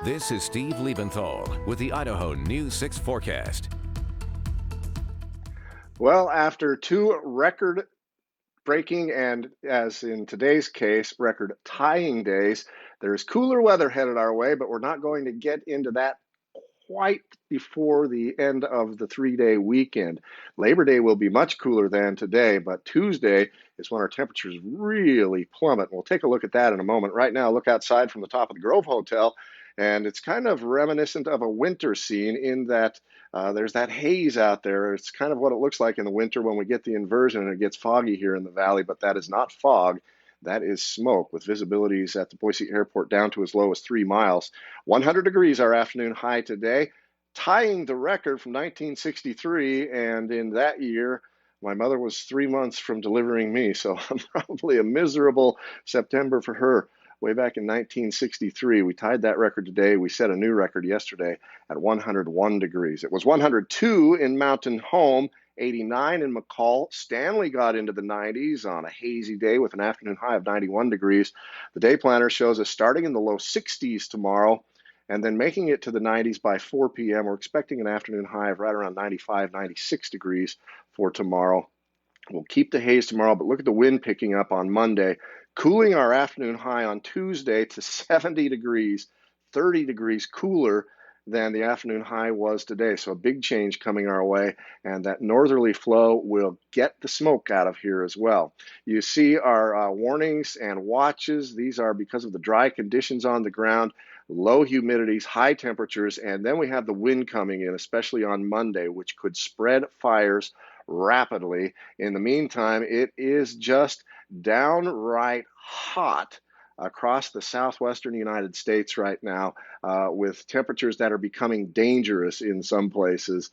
This is Steve Liebenthal with the Idaho News 6 forecast. Well, after two record-breaking and, as in today's case, record-tying days, there's cooler weather headed our way, but we're not going to get into that quite before the end of the three-day weekend. Labor Day will be much cooler than today, but Tuesday is when our temperatures really plummet. We'll take a look at that in a moment. Right now, look outside from the top of the Grove Hotel, and it's kind of reminiscent of a winter scene in that there's that haze out there. It's kind of what it looks like in the winter when we get the inversion and it gets foggy here in the valley, but that is not fog. That is smoke, with visibilities at the Boise Airport down to as low as 3 miles. 100 degrees our afternoon high today, tying the record from 1963. And in that year, my mother was 3 months from delivering me, so probably a miserable September for her. Way back in 1963, we tied that record today. We set a new record yesterday at 101 degrees. It was 102 in Mountain Home, 89 in McCall. Stanley got into the 90s on a hazy day with an afternoon high of 91 degrees. The day planner shows us starting in the low 60s tomorrow and then making it to the 90s by 4 p.m. We're expecting an afternoon high of right around 95, 96 degrees for tomorrow. We'll keep the haze tomorrow, but look at the wind picking up on Monday, cooling our afternoon high on Tuesday to 70 degrees, 30 degrees cooler than the afternoon high was today. So a big change coming our way, and that northerly flow will get the smoke out of here as well. You see our warnings and watches. These are because of the dry conditions on the ground, low humidities, high temperatures, and then we have the wind coming in, especially on Monday, which could spread fires rapidly. In the meantime, it is just downright hot across the southwestern United States right now, with temperatures that are becoming dangerous in some places.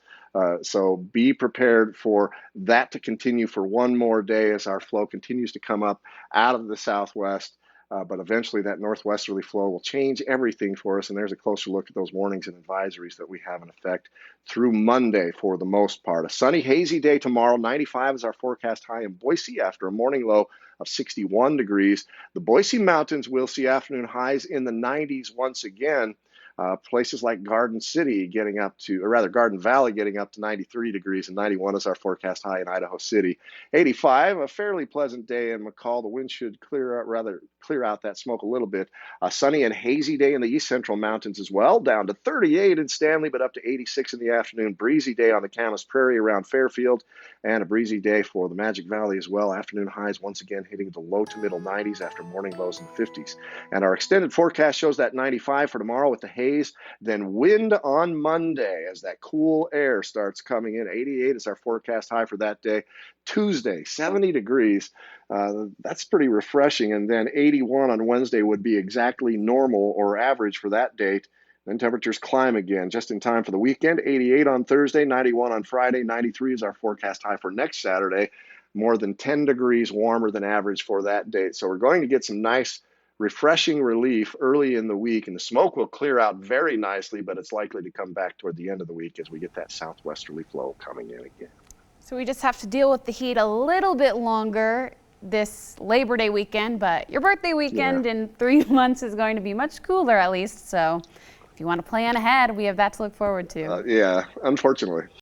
So be prepared for that to continue for one more day as our flow continues to come up out of the southwest. But eventually that northwesterly flow will change everything for us, and there's a closer look at those warnings and advisories that we have in effect through Monday for the most part. A sunny, hazy day tomorrow. 95 is our forecast high in Boise after a morning low of 61 degrees. The Boise Mountains will see afternoon highs in the 90s once again. Places like Garden City getting up to, or rather Garden Valley getting up to 93 degrees, and 91 is our forecast high in Idaho City. 85, a fairly pleasant day in McCall. The wind should clear out that smoke a little bit. A sunny and hazy day in the east central mountains as well, down to 38 in Stanley, but up to 86 in the afternoon. Breezy day on the Camas Prairie around Fairfield, and a breezy day for the Magic Valley as well. Afternoon highs once again hitting the low to middle 90s after morning lows in the 50s. And our extended forecast shows that 95 for tomorrow with the haze, then wind on Monday as that cool air starts coming in. 88 is our forecast high for that day. Tuesday, 70 degrees. That's pretty refreshing. And then 81 on Wednesday would be exactly normal or average for that date. Then temperatures climb again just in time for the weekend. 88 on Thursday, 91 on Friday, 93 is our forecast high for next Saturday. More than 10 degrees warmer than average for that date. So we're going to get some nice refreshing relief early in the week, and the smoke will clear out very nicely, but it's likely to come back toward the end of the week as we get that southwesterly flow coming in again. So we just have to deal with the heat a little bit longer this Labor Day weekend, but your birthday weekend in 3 months is going to be much cooler at least. So if you want to plan ahead, we have that to look forward to. Yeah, unfortunately.